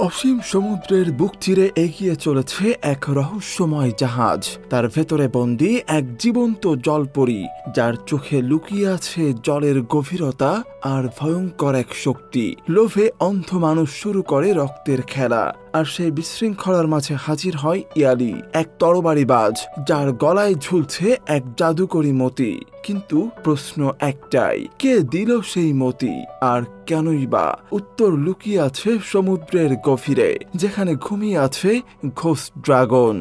অসীম সমুদ্রের বুক চিরে এগিয়ে চলেছে এক রহস্যময় জাহাজ। তার ভেতরে বন্দী এক জীবন্ত জলপরী, যার চোখে লুকিয়ে আছে জলের গভীরতা আর ভয়ঙ্কর এক শক্তি। লোভে অন্ধ মানুষ শুরু করে রক্তের খেলা, আর সেই বিশৃঙ্খলার মাঝে হাজির হয় ইয়ালি, এক তরবারিবাজ যার গলায় ঝুলছে এক জাদুকরী মতি। কিন্তু প্রশ্ন একটাই, কে দিল সেই মতি, আর কেনই বা? উত্তর লুকিয়ে আছে সমুদ্রের গভীরে, যেখানে ঘুমিয়ে আছে ঘোস্ট ড্রাগন।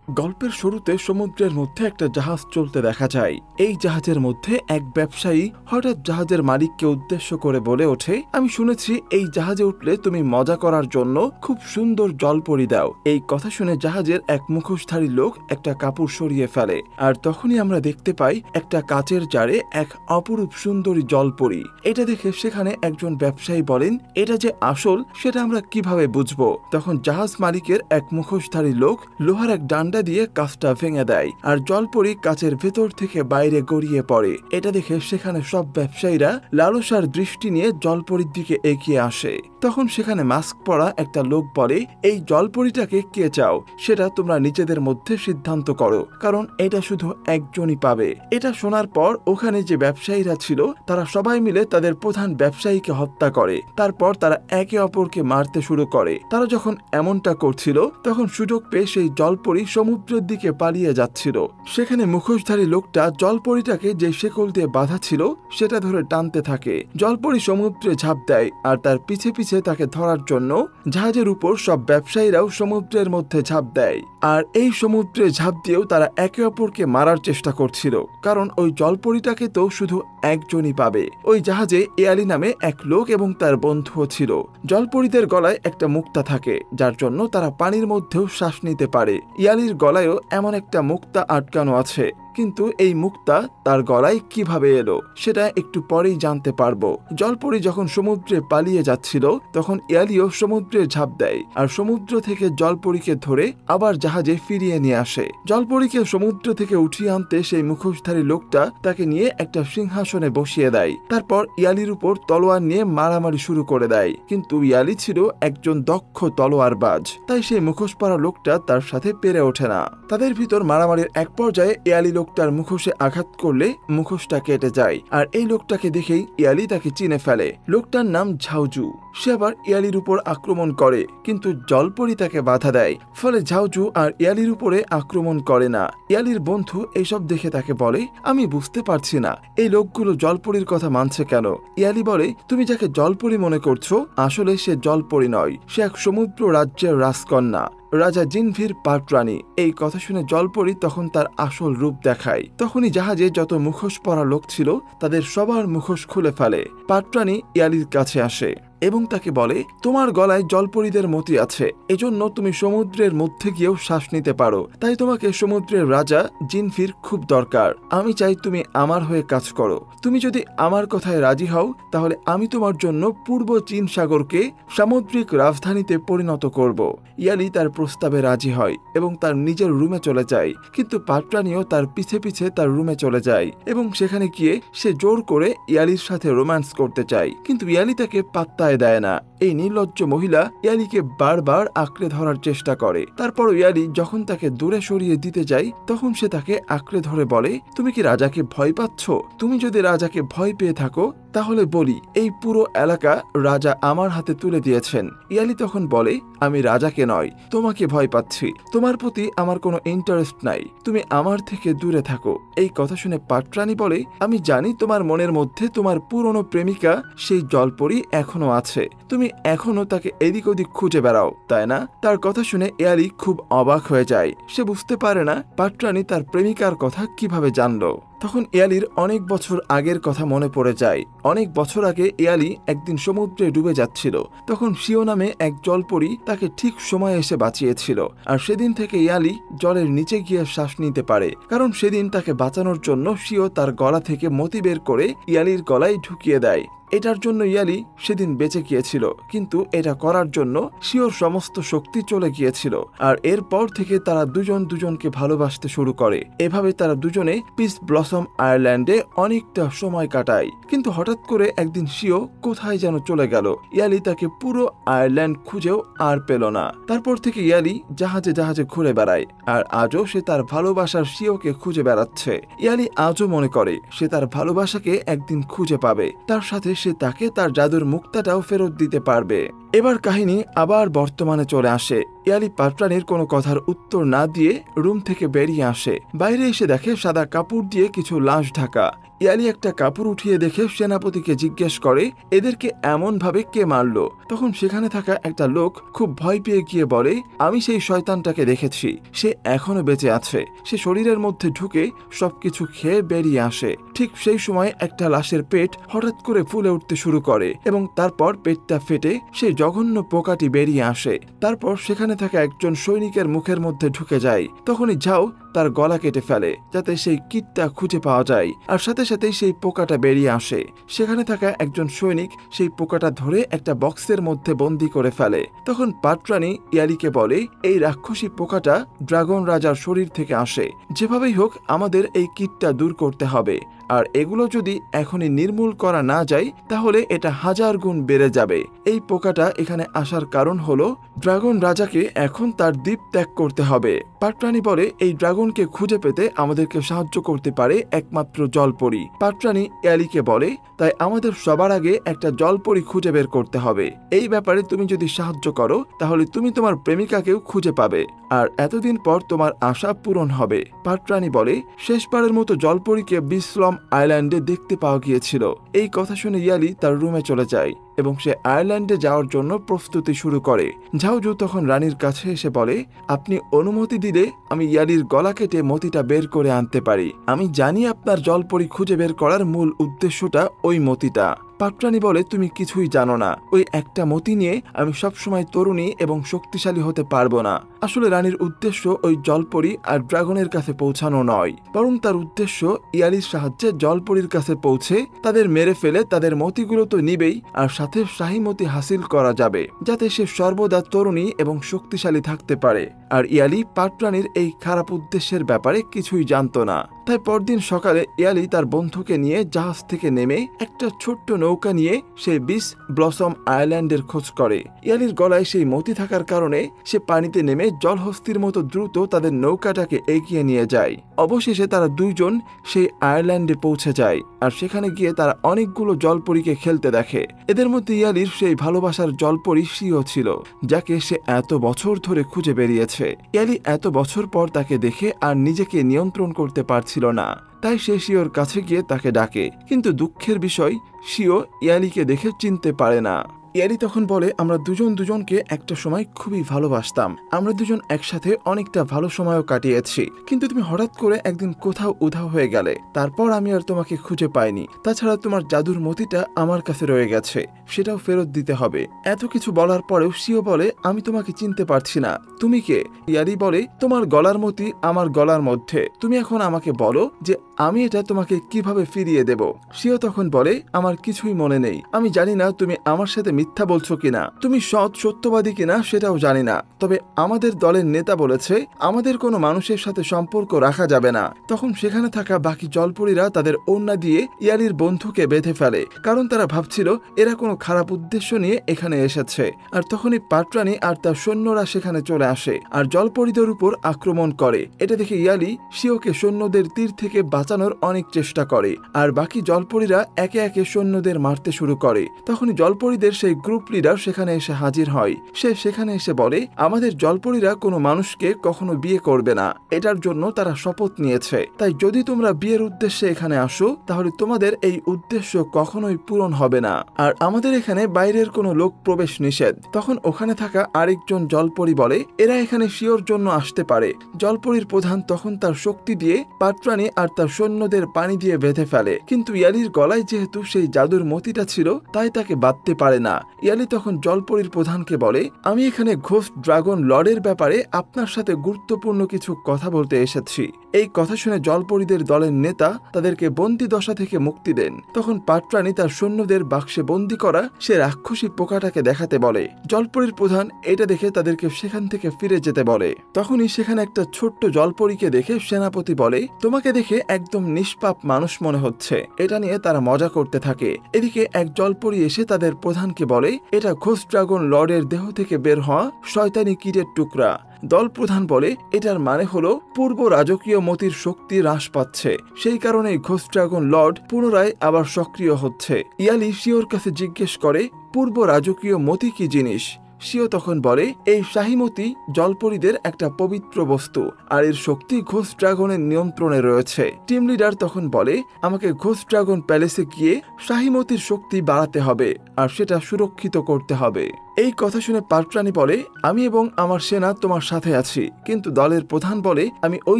গল্পের শুরুতে সমুদ্রের মধ্যে একটা জাহাজ চলতে দেখা যায়। এই জাহাজের মধ্যে এক ব্যবসায়ী হঠাৎ জাহাজের মালিককে উদ্দেশ্য করে বলে ওঠে, আমি শুনেছি এই জাহাজে উঠলে তুমি মজা করার জন্য খুব সুন্দর জলপরি দাও। এই কথা শুনে জাহাজের এক মুখোশধারী লোক একটা কাপড় সরিয়ে ফেলে, আর তখনই আমরা দেখতে পাই একটা কাচের জারে এক অপরূপ সুন্দরী জলপরি। এটা দেখে সেখানে একজন ব্যবসায়ী বলেন, এটা যে আসল সেটা আমরা কিভাবে বুঝবো? তখন জাহাজ মালিকের এক মুখোশধারী লোক লোহার এক ডান্ডা দিয়ে কাঁচটা ভেঙে দেয়, আর জলপরি কাচের ভেতর থেকে বাইরে গড়িয়ে পড়ে। এটা দেখে সেখানে সব ব্যবসায়ীরা লালসার দৃষ্টি নিয়ে জলপরির দিকে এগিয়ে আসে। তখন সেখানে মাস্ক পরা একটা লোক বলে, এই জলপরিটাকে কে চাও সেটা তোমরা নিজেদের মধ্যে সিদ্ধান্ত করো, কারণ এটা শুধু একজনই পাবে। এটা শোনার পর ওখানে যে ব্যবসায়ীরা ছিল তারা সবাই মিলে তাদের প্রধান ব্যবসায়ীকে হত্যা করে। তারপর তারা একে অপরকে মারতে শুরু করে। তারা যখন এমনটা করছিল তখন সুযোগ পেয়ে সেই জলপরি সমুদ্রের দিকে পালিয়ে যাচ্ছিল। সেখানে মুখোশধারী লোকটা জলপরিটাকে যে শেকল দিয়ে বাঁধা ছিল সেটা ধরে টানতে থাকে। জলপরি সমুদ্রে ঝাঁপ দেয়, আর তার পিছে পিছে তাকে ধরার জন্য জাহাজের উপর সব ব্যবসায়ীরাও সমুদ্রের মধ্যে ঝাঁপ দেয়। আর এই সমুদ্রে ঝাঁপ দিয়েও তারা একে অপরকে মারার চেষ্টা করছিল, কারণ ওই জলপরিটাকে তো শুধু একজনই পাবে। ওই জাহাজে ইয়ালি নামে এক লোক এবং তার বন্ধুও ছিল। জলপরিদের গলায় একটা মুক্তা থাকে, যার জন্য তারা পানির মধ্যেও শ্বাস নিতে পারে। ইয়ালির গলায়ও এমন একটা মুক্তা আটকানো আছে, কিন্তু এই মুক্তা তার গলায় কিভাবে এলো সেটা একটু পরেই জানতে পারবো। জলপরি যখন সমুদ্রে পালিয়ে যাচ্ছিল তখন ইয়ালিও সমুদ্রে ঝাঁপ দেয়, আর সমুদ্র থেকে জলপরিকে ধরে আবার জাহাজে ফিরিয়ে নিয়ে আসে। জলপরিকে সমুদ্র থেকে উঠিয়ে আনতে সেই মুখোশধারী লোকটা তাকে নিয়ে একটা সিংহাসনে বসিয়ে দেয়। তারপর ইয়ালির উপর তলোয়ার নিয়ে মারামারি শুরু করে দেয়, কিন্তু ইয়ালি ছিল একজন দক্ষ তলোয়ারবাজ, তাই সেই মুখোশ পরা লোকটা তার সাথে পেরে ওঠে না। তাদের ভিতর মারামারির এক পর্যায়ে ইয়ালি লোকটার মুখোশে আঘাত করলে মুখোশটা কেটে যায়, আর এই লোকটাকে দেখেই ইয়ালি তাকে চিনে ফেলে। লোকটার নাম ঝাউজু। সে আবার ইয়ালির উপর আক্রমণ করে, কিন্তু জলপরি তাকে বাধা দেয়, ফলে ঝাউজু আর ইয়ালির উপরে আক্রমণ করে না। ইয়ালির বন্ধু এইসব দেখে তাকে বলে, আমি বুঝতে পারছি না এই লোকগুলো জলপরির কথা মানছে কেন। ইয়ালি বলে, তুমি যাকে জলপরি মনে করছো আসলে সে জলপরি নয়, সে এক সমুদ্র রাজ্যের রাজকন্যা, রাজা জিনভির পাটরানী। এই কথা শুনে জলপরি তখন তার আসল রূপ দেখায়। তখনই জাহাজে যত মুখোশ পরা লোক ছিল তাদের সবার মুখোশ খুলে ফেলে। পাটরানী ইয়ালির কাছে আসে এবং তাকে বলে, তোমার গলায় জলপরিদের মতি আছে, এজন্য তুমি সমুদ্রের মধ্যে গিয়েও শ্বাস নিতে পারো, তাই তোমাকে সমুদ্রের রাজা জিনভির খুব দরকার। আমি চাই তুমি আমার হয়ে কাজ করো। তুমি যদি আমার কথায় রাজি হও তাহলে আমি তোমার জন্য পূর্ব চীন সাগরকে সামুদ্রিক রাজধানীতে পরিণত করব। ইয়ালি তার প্রস্তাবে রাজি হয় এবং তার নিজের রুমে চলে যায়, কিন্তু পাটরানীও তার পিছে পিছে তার রুমে চলে যায় এবং সেখানে গিয়ে সে জোর করে ইয়ালির সাথে রোম্যান্স করতে চায়, কিন্তু ইয়ালি তাকে পাত্তা দেয় না। এই নির্লজ্জ মহিলা ইয়ালিকে বারবার আঁকড়ে ধরার চেষ্টা করে। তারপর ইয়ালি যখন তাকে দূরে সরিয়ে দিতে যায় তখন সে তাকে আঁকড়ে ধরে বলে, তুমি কি রাজাকে ভয় পাচ্ছ? তুমি যদি রাজাকে ভয় পেয়ে থাকো তাহলে বলি, এই পুরো এলাকা রাজা আমার হাতে তুলে দিয়েছেন। ইয়ালি তখন বলে, আমি রাজাকে নয় তোমাকে ভয় পাচ্ছি, তোমার প্রতি আমার কোনো ইন্টারেস্ট নাই, তুমি আমার থেকে দূরে থাকো। এই কথা শুনে পাটরানী বলে, আমি জানি তোমার মনের মধ্যে তোমার পুরনো প্রেমিকা সেই জলপরি এখনো আছে, তুমি এখনো তাকে এদিক ওদিক খুঁজে বেড়াও, তাই না? তার কথা শুনে ইয়ালি খুব অবাক হয়ে যায়। সে বুঝতে পারে না পাটরানী তার প্রেমিকার কথা কিভাবে জানলো। তখন ইয়ালির অনেক বছর আগের কথা মনে পড়ে যায়। অনেক বছর আগে ইয়ালি একদিন সমুদ্রে ডুবে যাচ্ছিল, তখন শিও নামে এক জলপরি তাকে ঠিক সময়ে এসে বাঁচিয়েছিল, আর সেদিন থেকে ইয়ালি জলের নিচে গিয়ে শ্বাস নিতে পারে, কারণ সেদিন তাকে বাঁচানোর জন্য শিও তার গলা থেকে মতি বের করে ইয়ালির গলায় ঢুকিয়ে দেয়। এটার জন্য ইয়ালি সেদিন বেঁচে গিয়েছিল, কিন্তু এটা করার জন্য শিওর সমস্ত শক্তি চলে গিয়েছিল। আর এরপর থেকে তারা দুজন দুজনকে ভালোবাসতে শুরু করে। এভাবে তারা দুজনে পিস ব্লসম আয়ারল্যান্ডে অনেকটা সময় কাটায়। কিন্তু হঠাৎ করে একদিন শিও কোথায় যেন চলে গেল। ইয়ালি তাকে পুরো আয়ারল্যান্ড খুঁজেও আর পেল না। তারপর থেকে ইয়ালি জাহাজে জাহাজে ঘুরে বেড়ায়, আর আজও সে তার ভালোবাসার শিওকে খুঁজে বেড়াচ্ছে। ইয়ালি আজও মনে করে সে তার ভালোবাসাকে একদিন খুঁজে পাবে, তার সাথে সে তাকে তার জাদুর মুক্তাটাও ফেরত দিতে পারবে। এবার কাহিনী আবার বর্তমানে চলে আসে। ইয়ালি পাত্রানির কোনো কথার উত্তর না দিয়ে রুম থেকে বেরিয়ে আসে। বাইরে এসে দেখে সাদা কাপড় দিয়ে কিছু লাশ ঢাকা। ইয়ালি একটা কাপড় উঠিয়ে দেখে সেনাপতিকে জিজ্ঞেস করে, এদেরকে এমন ভাবে কে মারলো? তখন সেখানে থাকা একটা লোক খুব ভয় পেয়ে গিয়ে বলে, আমি সেই শয়তানটাকে দেখেছি, সে এখনো বেঁচে আছে। সে শরীরের মধ্যে ঢুকে সবকিছু খেয়ে বেরিয়ে আসে। ঠিক সেই সময় একটা লাশের পেট হঠাৎ করে ফুলে উঠতে শুরু করে এবং তারপর পেটটা ফেটে সেই জঘন্য পোকাটি বেরিয়ে আসে। তারপর সেখানে থাকা একজন সৈনিকের মুখের মধ্যে ঢুকে যায়। তখনই ঝাও তার গলা কেটে ফেলে যাতে সেই কীটটা খুঁজে পাওয়া যায়, আর সাথে সাথেই সেই পোকাটা বেরিয়ে আসে। সেখানে থাকা একজন সৈনিক সেই পোকাটা ধরে একটা বক্সের মধ্যে বন্দি করে ফেলে। তখন পাত্রানি ইয়ালিকে বলে, এই রাক্ষসী পোকাটা ড্রাগন রাজার শরীর থেকে আসে। যেভাবেই হোক আমাদের এই কীটটা দূর করতে হবে, আর এগুলো যদি এখনই নির্মূল করা না যায় তাহলে এটা 1000 গুণ বেড়ে যাবে। এই পোকাটা এখানে আসার কারণ হলো ড্রাগন রাজাকে এখন তার দ্বীপ ত্যাগ করতে হবে। পাত্রানি বলে, এই ড্রাগনকে খুঁজে পেতে আমাদেরকে সাহায্য করতে পারে একমাত্র জলপরি। পাত্রানি ইয়ালিকে বলে, তাই আমাদের সবার আগে একটা জলপরি খুঁজে বের করতে হবে। এই ব্যাপারে তুমি যদি সাহায্য করো তাহলে তুমি তোমার প্রেমিকাকেও খুঁজে পাবে, আর এতদিন পর তোমার আশা পূরণ হবে। পাত্রানি বলে, শেষবারের মতো জলপরীকে বিসলম আইল্যান্ডে দেখতে পাওয়া গিয়েছিল। এই কথা শুনে ইয়ালি তার রুমে চলে যায় এবং সে আয়ারল্যান্ডে যাওয়ার জন্য প্রস্তুতি শুরু করে। ঝাউজু তখন রানীর কাছে এসে বলে, আপনি অনুমতি দিলে আমি ইয়ালির গলা কেটে মতিটা বের করে আনতে পারি। আমি জানি আপনার জলপরি খুঁজে বের করার মূল উদ্দেশ্যটা ওই মতিটা। পাত্রানি বলে, তুমি কিছুই জানো না। ওই একটা মতি নিয়ে আমি সবসময় তরুণী এবং শক্তিশালী হতে পারবো না। আসলে রানীর উদ্দেশ্য ওই জলপরি আর ড্রাগনের কাছে পৌঁছানো নয়, বরং তার উদ্দেশ্য ইয়ালির সাহায্যে জলপরির কাছে পৌঁছে তাদের মেরে ফেলে তাদের মতিগুলো তো নিবেই, আর সাথে শাহী মতি হাসিল করা যাবে যাতে সে সর্বদা তরুণী এবং শক্তিশালী থাকতে পারে। আর ইয়ালি পাত্রানির এই খারাপ উদ্দেশ্যের ব্যাপারে কিছুই জানতো না। তাই পরদিন সকালে ইয়ালি তার বন্ধুকে নিয়ে জাহাজ থেকে নেমে একটা ছোট্ট নৌকা নিয়ে সে বিস ব্লসম আইল্যান্ডের খোঁজ করে। ইয়ালির গলায় সেই মতি থাকার কারণে সে পানিতে নেমে জলহস্তির মতো দ্রুত তাদের নৌকাটাকে এগিয়ে নিয়ে যায়। অবশেষে তারা দুইজন সেই আয়ারল্যান্ডে পৌঁছে যায়, আর সেখানে গিয়ে তারা অনেকগুলো জলপরীকে খেলতে দেখে। এদের মধ্যে ইয়ালির সেই ভালোবাসার জলপরী শিও ছিল, যাকে সে এত বছর ধরে খুঁজে বেরিয়েছে। ইয়ালি এত বছর পর তাকে দেখে আর নিজেকে নিয়ন্ত্রণ করতে পারছিল না, তাই সে শিওর কাছে গিয়ে তাকে ডাকে। কিন্তু দুঃখের বিষয়, শিও ইয়ালিকে দেখে চিনতে পারে না। ইয়ালি তখন বলে, আমরা দুজন দুজনকে একটা সময় খুবই ভালোবাসতাম। আমরা দুজন একসাথে অনেকটা ভালো সময়ও কাটিয়েছি, কিন্তু তুমি হঠাৎ করে একদিন কোথাও উধাও হয়ে গেলে। তারপর আমি আর তোমাকে খুঁজে পাইনি। তাছাড়া তোমার জাদুর মতিটা আমার কাছে রয়ে গেছে, সেটাও ফেরত দিতে হবে। এত কিছু বলার পরেও শিও বলে, আমি তোমাকে চিনতে পারছি না, তুমি কে? ইয়ালি বলে, তোমার গলার মতি আমার গলার মধ্যে। তুমি এখন আমাকে বলো যে আমি এটা তোমাকে কিভাবে ফিরিয়ে দেব। শিও তখন বলে, আমার কিছুই মনে নেই। আমি জানি না তুমি আমার সাথে মিথ্যা বলছো কিনা, তুমি সত্যবাদী কিনা সেটাও জানি না। তবে আমাদের দলের নেতা বলেছে আমাদের কোনো মানুষের সাথে সম্পর্ক রাখা যাবে না। তখন সেখানে থাকা বাকি জলপরীরা তাদের ওড়না দিয়ে ইয়ালির বন্ধুকে বেঁধে ফেলে, কারণ তারা ভাবছিল এরা কোনো খারাপ উদ্দেশ্য নিয়ে এখানে এসেছে। আর তখনই পাত্রানি আর তার সৈন্যরা সেখানে চলে আসে আর জলপরীদের উপর আক্রমণ করে। এটা দেখে ইয়ালি শিওকে সৈন্যদের তীর থেকে বাঁচানোর অনেক চেষ্টা করে, আর বাকি জলপরীরা একে একে সৈন্যদের মারতে শুরু করে। তখনই জলপরীদের সেই গ্রুপ লিডার সেখানে এসে হাজির হয়। সে সেখানে এসে বলে, আমাদের জলপরীরা কোনো মানুষকে কখনো বিয়ে করবে না, এটার জন্য তারা শপথ নিয়েছে। তাই যদি তোমরা বিয়ের উদ্দেশ্যে এখানে আসো তাহলে তোমাদের এই উদ্দেশ্য কখনোই পূরণ হবে না, আর আমাদের এখানে বাইরের কোনো লোক প্রবেশ নিষেধ। তখন ওখানে থাকা আরেকজন জলপরী বলে, এরা এখানে শিওর জন্য আসতে পারে। জলপরীর প্রধান তখন তার শক্তি দিয়ে পাত্রানি আর তার সৈন্যদের পানি দিয়ে বেঁধে ফেলে, কিন্তু ইয়ালির গলায় যেহেতু সেই জাদুর মতিটা ছিল তাই তাকে বাঁধতে পারে না। ইয়ালি তখন জলপরীর প্রধানকে বলে, আমি এখানে ঘোস্ট ড্রাগন লর্ডের ব্যাপারে আপনার সাথে গুরুত্বপূর্ণ কিছু কথা বলতে এসেছি। এই কথা শুনে জলপরীদের দলের নেতা তাদেরকে বন্দি দশা থেকে মুক্তি দেন। তখন পাটরানী তার সৈন্যদের বাক্সে বন্দি করা সে রাক্ষসী পোকাটাকে দেখাতে বলে। জলপরীর প্রধান এটা দেখে তাদেরকে সেখান থেকে ফিরে যেতে বলে। তখনই সেখানে একটা ছোট্ট জলপরীকে দেখে সেনাপতি বলে, তোমাকে দেখে একদম নিষ্পাপ মানুষ মনে হচ্ছে। এটা নিয়ে তারা মজা করতে থাকে। এদিকে এক জলপরী এসে তাদের প্রধানকে বলে, এটা ঘোস্ট ড্রাগন লর্ডের দেহ থেকে বের হওয়া শয়তানি কীটের টুকরা। দল প্রধান বলে, এটার মানে হলো পূর্ব রাজকীয় মতির শক্তি হ্রাস পাচ্ছে, সেই কারণেই ঘোস্ট ড্রাগন লর্ড পুনরায় আবার সক্রিয় হচ্ছে। ইয়ালি শিওর কাছে জিজ্ঞেস করে, পূর্ব রাজকীয় মতি কি জিনিস? শিও তখন বলে, এই শাহীমতি জলপরীদের একটা পবিত্র বস্তু, আর এর শক্তি ঘোস্ট ড্রাগনের নিয়ন্ত্রণে রয়েছে। টিম লিডার তখন বলে, আমাকে ঘোস্ট ড্রাগন প্যালেসে গিয়ে শাহীমতির শক্তি বাড়াতে হবে আর সেটা সুরক্ষিত করতে হবে। এই কথা শুনে পাটরানী বলে, আমি এবং আমার সেনা তোমার সাথে আছি, কিন্তু দলের প্রধান বলে, আমি ওই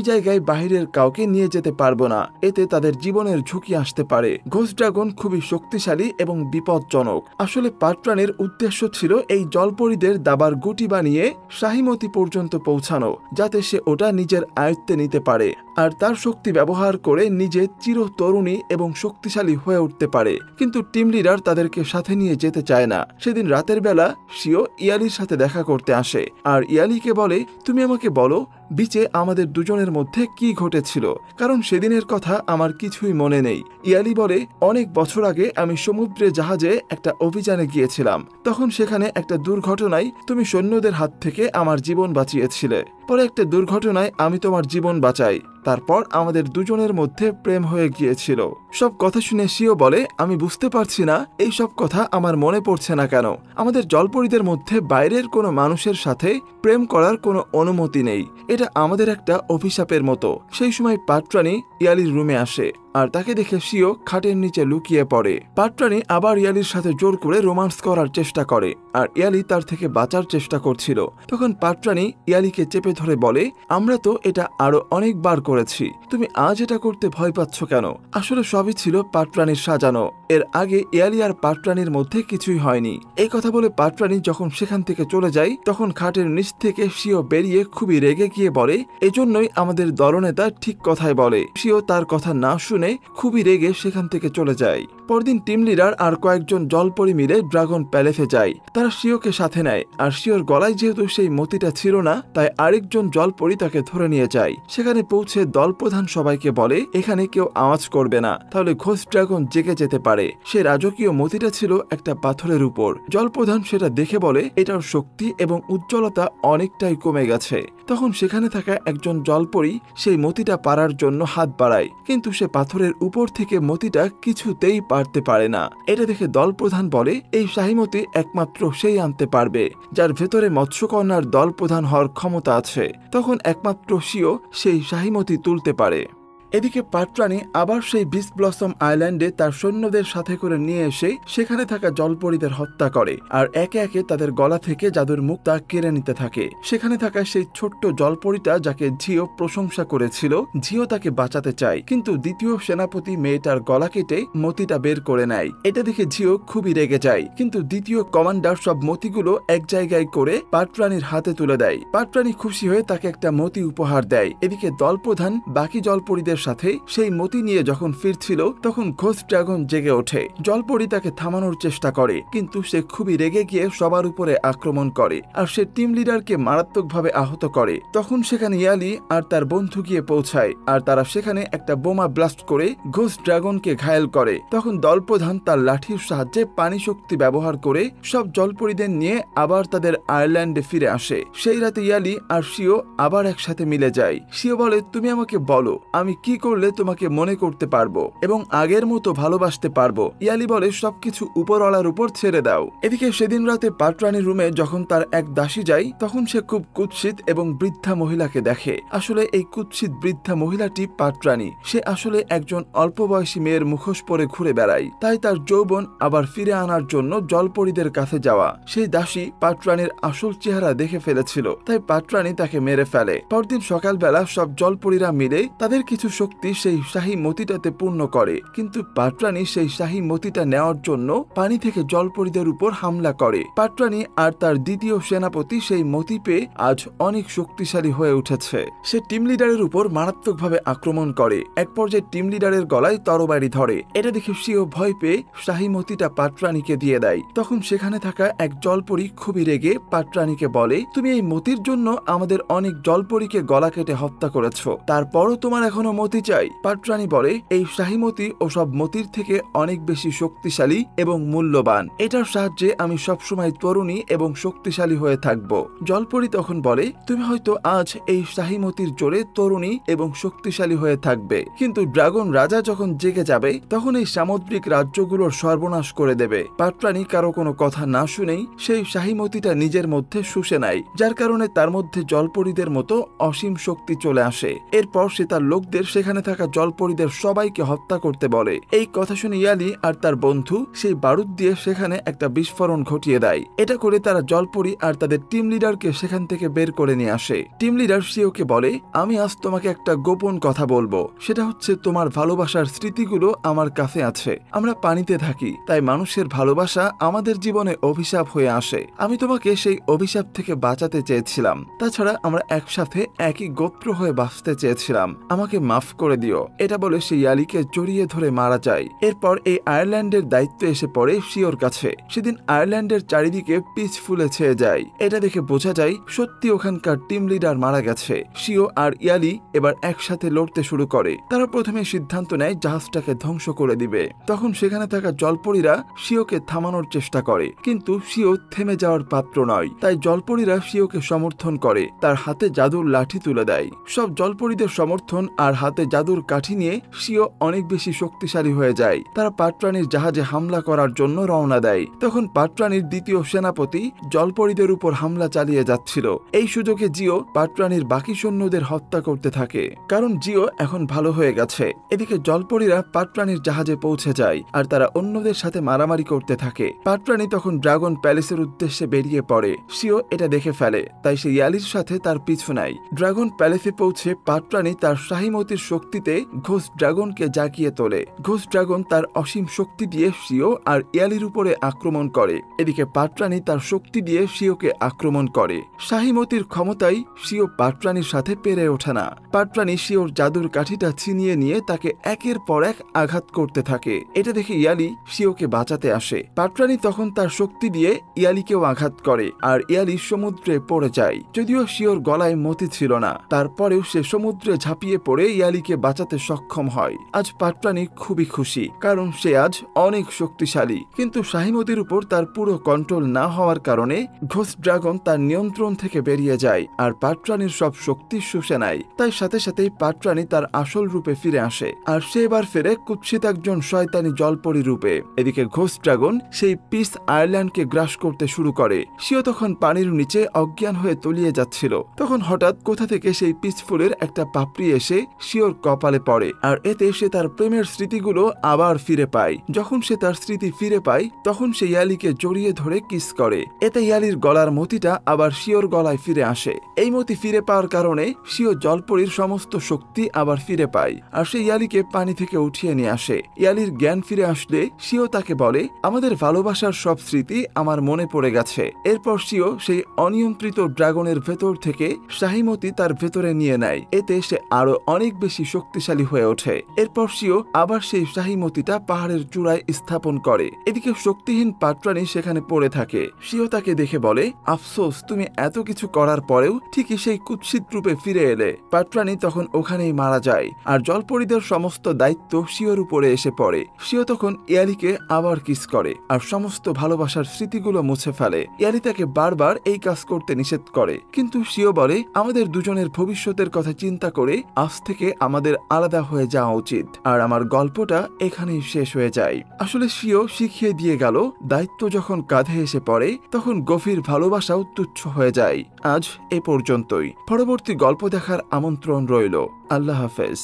জায়গায় বাহিরের কাউকে নিয়ে যেতে পারবো না, এতে তাদের জীবনের ঝুঁকি আসতে পারে। ঘোস্ট ড্রাগন খুবই শক্তিশালী এবং বিপজ্জনক। আসলে পাটরানীর উদ্দেশ্য ছিল এই জলপরীদের দাবার গুটি বানিয়ে শাহীমতি পর্যন্ত পৌঁছানো, যাতে সে ওটা নিজের আয়ত্তে নিতে পারে আর তার শক্তি ব্যবহার করে নিজে চিরতরুণী এবং শক্তিশালী হয়ে উঠতে পারে। কিন্তু টিম লিডার তাদেরকে সাথে নিয়ে যেতে চায় না। সেদিন রাতের বেলা শিও ইয়ালির সাথে দেখা করতে আসে আর ইয়ালিকে বলে, তুমি আমাকে বলো বিচে আমাদের দুজনের মধ্যে কি ঘটেছিল, কারণ সেদিনের কথা আমার কিছুই মনে নেই। ইয়ালি বলে, অনেক বছর আগে আমি সমুদ্রে জাহাজে একটা অভিযানে গিয়েছিলাম, তখন সেখানে একটা দুর্ঘটনায় তুমি সৈন্যদের হাত থেকে আমার জীবন বাঁচিয়েছিলে। পরে একটা দুর্ঘটনায় আমি তোমার জীবন বাঁচাই, তারপর আমাদের দুজনের মধ্যে প্রেম হয়ে গিয়েছিল। সব কথা শুনে শিও বলে, আমি বুঝতে পারছি না এই সব কথা আমার মনে পড়ছে না কেন। আমাদের জলপরীদের মধ্যে বাইরের কোনো মানুষের সাথে প্রেম করার কোনো অনুমতি নেই, এটা আমাদের একটা অভিশাপের মতো। সেই সময় পাটরানী ইয়ালির রুমে আসে আর তাকে দেখে শিও খাটের নিচে লুকিয়ে পড়ে। পাটরানী আবার ইয়ালির সাথে জোর করে রোমান্স করার চেষ্টা করে আর ইয়ালি তার থেকে বাঁচার চেষ্টা করছিল। তখন পাটরানী ইয়ালিকে চেপে ধরে বলে, আমরা তো এটা আরো অনেকবার করেছি, তুমি আজ এটা করতে ভয় পাচ্ছ কেন? আসলে সবই ছিল পাটরানীর সাজানো। এর আগে ইয়ালি আর পাটরানীর মধ্যে কিছুই হয়নি। এই কথা বলে পাটরানী যখন সেখান থেকে চলে যায়, তখন খাটের নিচ থেকে শিও বেরিয়ে খুবই রেগে গিয়ে বলে, এজন্যই আমাদের দলনেতা ঠিক কথাই বলে। শিও তার কথা না শুনে খুবই রেগে সেখান থেকে চলে যায়। পরদিন টিম লিডার আর কয়েকজন জলপরী মিলে ড্রাগন প্যালেসে যায়। তারা শিওকে সাথে নেয় আর শিওর গলায় যেহেতু সেই মতিটা ছিল না, তাই আরেকজন জলপরী তাকে ধরে নিয়ে যায়। সেখানে পৌঁছে দল প্রধান সবাইকে বলে, এখানে কেউ আওয়াজ করবে না, তাহলে ঘোস্ট ড্রাগন জেগে যেতে পারে। সে রাজকীয় মতিটা ছিল একটা পাথরের উপর। জলপ্রধান সেটা দেখে বলে, এটার শক্তি এবং উজ্জ্বলতা অনেকটাই কমে গেছে। তখন সেখানে থাকা একজন জলপরী সেই মতিটা পারার জন্য হাত বাড়ায়, কিন্তু সে পাথরের উপর থেকে মতিটা কিছুতেই পারতে পারে না। এটা দেখে দল প্রধান বলে, এই শাহীমতি একমাত্র সেই আনতে পারবে যার ভেতরে মৎস্যকন্যার দল প্রধান হওয়ার ক্ষমতা আছে। তখন একমাত্র শিও সেই শাহীমতি তুলতে পারে। এদিকে পাটরানী আবার সেই বিচ ব্লসম আইল্যান্ডে তার সৈন্যদের সাথে করে নিয়ে এসে সেখানে থাকা জলপরীদের হত্যা করে আর একে একে তাদের গলা থেকে জাদুর মুক্তা কেড়ে নিতে থাকে। সেখানে থাকা সেই ছোট্ট জলপরীটা যাকে ঝিও প্রশংসা করেছিল, ঝিও তাকে বাঁচাতে চায়, কিন্তু দ্বিতীয় সেনাপতি মেয়েটার গলা কেটে মতিটা বের করে নেয়। এটা দেখে ঝিও খুবই রেগে যায়, কিন্তু দ্বিতীয় কমান্ডার সব মতিগুলো এক জায়গায় করে পাটরানীর হাতে তুলে দেয়। পাটরানী খুশি হয়ে তাকে একটা মতি উপহার দেয়। এদিকে দল প্রধান বাকি জলপরীদের সাথে সেই মতি নিয়ে যখন ফিরছিল, তখন ঘোস্ট ড্রাগন জেগে ওঠে। জলপরী তাকে থামানোর চেষ্টা করে, কিন্তু সে খুবই রেগে গিয়ে সবার উপরে আক্রমণ করে আর সে টিম লিডারকে মারাত্মকভাবে আহত করে। তখন সেখানে ইয়ালি আর তার বন্ধু গিয়ে পৌঁছায় আর তারা সেখানে একটা বোমা ব্লাস্ট করে ঘোস্ট ড্রাগনকে ঘায়েল করে। তখন দল প্রধান তার লাঠির সাহায্যে পানি শক্তি ব্যবহার করে সব জলপরীদের নিয়ে আবার তাদের আয়ারল্যান্ডে ফিরে আসে। সেই রাতে ইয়ালি আর শিও আবার একসাথে মিলে যায়। শিও বলে, তুমি আমাকে বলো আমি কি করলে তোমাকে মনে করতে পারবো এবং আগের মতো ভালোবাসতে পারবো। ইয়ালি বলে, সবকিছু উপরওয়ালার উপর ছেড়ে দাও। এদিকে সেদিন রাতে পাটরানীর রুমে যখন তার এক দাসী যায়, তখন সে খুব কুৎসিত এবং বৃদ্ধা মহিলাকে দেখে। আসলে এই কুৎসিত বৃদ্ধা মহিলাটি পাটরানী। সে আসলে একজন অল্প বয়সী মেয়ের মুখোশ পরে ঘুরে বেড়ায়, তাই তার যৌবন আবার ফিরে আনার জন্য জলপরীদের কাছে যাওয়া। সেই দাসী পাটরানীর আসল চেহারা দেখে ফেলেছিল, তাই পাটরানী তাকে মেরে ফেলে। পরদিন সকালবেলা সব জলপরীরা মিলে তাদের কিছু শক্তি সেই শাহী মতিটাতে পূর্ণ করে, কিন্তু পাটরানী সেই শাহী মতিটা নেওয়ার জন্য পানি থেকে জলপরীদের উপর হামলা করে। পাটরানী আর তার দ্বিতীয় সেনাপতি সেই মতি পেয়ে আজ অনেক শক্তিশালী হয়ে উঠেছে। সে টিম লিডারের উপর মারাত্মকভাবে আক্রমণ করে। এক পর্যায়ে টিম লিডারের গলায় তরবারি ধরে। এটা দেখে সেও ভয় পেয়ে শাহী মতিটা পাটরানীকে দিয়ে দেয়। তখন সেখানে থাকা এক জলপরী খুবই রেগে পাটরানীকে বলে, তুমি এই মতির জন্য আমাদের অনেক জলপরীকে গলা কেটে হত্যা করেছ, তারপরও তোমার এখনো মতি চাই? পাটরানী বলে, এই শাহী মতি ও সব মতির থেকে অনেক বেশি শক্তিশালী এবং মূল্যবান। এটার সাহায্যে আমি সবসময় তরুণী এবং শক্তিশালী হয়ে থাকব। জলপরী তখন বলে, তুমি হয়তো আজ এই শাহী মতির জোরে তরুণী এবং শক্তিশালী হয়ে থাকবে, কিন্তু ড্রাগন রাজা যখন জেগে যাবে তখন এই সামুদ্রিক রাজ্যগুলোর সর্বনাশ করে দেবে। পাটরানী কারো কোনো কথা না শুনেই সেই শাহী মতিটা নিজের মধ্যে শুষে নেয়, যার কারণে তার মধ্যে জলপরীদের মতো অসীম শক্তি চলে আসে। এরপর সে তার লোকদের সেখানে থাকা জলপরীদের সবাইকে হত্যা করতে বলে। এই কথা শুনে ইয়ালি আর তার বন্ধু সেই বারুদ দিয়ে সেখানে একটা বিস্ফোরণ ঘটিয়ে দেয়। এটা করে তারা জলপরী আর তাদের টিম লিডারকে সেখান থেকে বের করে নিয়ে আসে। টিম লিডার শিওকে বলে, আমি আজ তোমাকে একটা গোপন কথা বলবো, সেটা হচ্ছে তোমার ভালোবাসার স্মৃতিগুলো আমার কাছে আছে। আমরা পানিতে থাকি, তাই মানুষের ভালোবাসা আমাদের জীবনে অভিশাপ হয়ে আসে। আমি তোমাকে সেই অভিশাপ থেকে বাঁচাতে চেয়েছিলাম। তাছাড়া আমরা একসাথে একই গোত্র হয়ে বাঁচতে চেয়েছিলাম। আমাকে মাফ করে দিও। এটা বলে সে ইয়ালিকে জড়িয়ে ধরে মারা যায়। এরপর এই আয়ারল্যান্ডের দায়িত্ব এসে পড়ে শিওর কাছে। সেদিন আয়ারল্যান্ডের চারিদিকে পিচ ফুলে ছেয়ে যায়। এটা দেখে বোঝা যায় সত্যি ওখানকার টিম লিডার মারা গেছে। শিও আর ইয়ালি এবার একসাথে লড়তে শুরু করে। তারা প্রথমে সিদ্ধান্ত নেয় জাহাজটাকে ধ্বংস করে দিবে। তখন সেখানে থাকা জলপরীরা শিওকে থামানোর চেষ্টা করে, কিন্তু শিও থেমে যাওয়ার পাত্র নয়। তাই জলপরীরা শিওকে সমর্থন করে, তার হাতে জাদুর লাঠি তুলে দেয়। সব জলপরীদের সমর্থন আর হাতে জাদুর কাঠি নিয়ে শিও অনেক বেশি শক্তিশালী হয়ে যায়। তারা পাটরানীর জাহাজে হামলা করার জন্য রওনা দেয়। তখন পাটরানীর দ্বিতীয় সেনাপতি জলপরীদের উপর হামলা চালিয়ে যাচ্ছিল। এই সুযোগে জিও পাটরানীর বাকি সৈন্যদের হত্যা করতে থাকে, কারণ জিও এখন ভালো হয়ে গেছে। এদিকে জলপরীরা পাটরানীর জাহাজে পৌঁছে যায় আর তারা অন্যদের সাথে মারামারি করতে থাকে। পাটরানী তখন ড্রাগন প্যালেসের উদ্দেশ্যে বেরিয়ে পড়ে। শিও এটা দেখে ফেলে, তাই সে ইয়ালির সাথে তার পিছু নেয়। ড্রাগন প্যালেসে পৌঁছে পাটরানী তার শাহীমতির শক্তিতে ঘোষ ড্রাগনকে জাগিয়ে তোলে। ঘোষ ড্রাগন তার অসীম শক্তি দিয়ে শিও আর ইয়ালির উপরে আক্রমণ করে। এদিকে পাটরানী তার শক্তি দিয়ে শিওকে আক্রমণ করে। শাহীমতির ক্ষমতায় শিও পাটরানীর সাথে পেরে ওঠে না। পাটরানী শিওর জাদুর কাঠিটা ছিনিয়ে নিয়ে তাকে একের পর এক আঘাত করতে থাকে। এটা দেখে ইয়ালি শিওকে বাঁচাতে আসে। পাটরানী তখন তার শক্তি দিয়ে ইয়ালিকেও আঘাত করে আর ইয়ালি সমুদ্রে পড়ে যায়। যদিও শিওর গলায় মতি ছিল না, তারপরেও সে সমুদ্রে ঝাঁপিয়ে পড়ে ইয়ালিকে বাঁচাতে সক্ষম হয়। আজ পাটরানী খুবই খুশি, কারণ সে আজ অনেক শক্তিশালী। কিন্তু শাহীমতির উপর তার পুরো কন্ট্রোল না হওয়ার কারণে ঘোষ ড্রাগন তার নিয়ন্ত্রণ থেকে বেরিয়ে যায় আর পাটরানীর সব শক্তি শুষে নেয়। তাই সাথে সাথেই পাটরানী তার আসল রূপে ফিরে আসে আর সে এবার ফেরে কুৎসিত একজন শয়তানি জলপরি রূপে। এদিকে ঘোষ ড্রাগন সেই পিস আয়ারল্যান্ডকে গ্রাস করতে শুরু করে। শিও তখন পানির নিচে অজ্ঞান হয়ে তলিয়ে যাচ্ছিল। তখন হঠাৎ কোথা থেকে সেই পিস ফুলের একটা পাপড়ি এসে শিওর কপালে পড়ে আর এতে সে তার প্রেমের স্মৃতিগুলো আবার ফিরে পায়। যখন সে তার স্মৃতি ফিরে পায় তখন সে ইয়ালিকে জড়িয়ে ধরে কিস করে। এতে ইয়ালির গলার মতিটা আবার শিওর গলায় ফিরে আসে। এই মতি ফিরে পাওয়ার কারণে শিও জলপরীর সমস্ত শক্তি আবার ফিরে পায় আর সে ইয়ালিকে পানি থেকে উঠিয়ে নিয়ে আসে। ইয়ালির জ্ঞান ফিরে আসলে শিও তাকে বলে, আমাদের ভালোবাসার সব স্মৃতি আমার মনে পড়ে গেছে। এরপর শিও সেই অনিয়ন্ত্রিত ড্রাগনের ভেতর থেকে শাহীমতি তার ভেতরে নিয়ে নেয়। এতে সে আরো অনেক বেশি শক্তিশালী হয়ে ওঠে। এরপর শিও আবার সেই শাহীমতিটা পাহাড়ের চূড়ায় স্থাপন করে। এদিকে শক্তিহীন পাটরানী সেখানে পড়ে থাকে। শিও তাকে দেখে বলে, আফসোস, তুমি এত কিছু করার পরেও ঠিকই সেই কুৎসিত রূপে ফিরে এলে। পাটরানী তখন ওখানেই মারা যায় আর জলপরীদের সমস্ত দায়িত্ব শিওর উপরে এসে পড়ে। শিও তখন ইয়ালিকে আবার কিস করে আর সমস্ত ভালোবাসার স্মৃতিগুলো মুছে ফেলে। ইয়ালি তাকে বারবার এই কাজ করতে নিষেধ করে, কিন্তু শিও বলে, আমাদের দুজনের ভবিষ্যতের কথা চিন্তা করে আজ থেকে আমাদের আলাদা হয়ে যাওয়া উচিত। আর আমার গল্পটা এখানেই শেষ হয়ে যায়। আসলে শিও শিখিয়ে দিয়ে গেল, দায়িত্ব যখন কাঁধে এসে পড়ে তখন গভীর ভালোবাসাও তুচ্ছ হয়ে যায়। আজ এ পর্যন্তই। পরবর্তী গল্প দেখার আমন্ত্রণ রইল। আল্লাহ হাফেজ।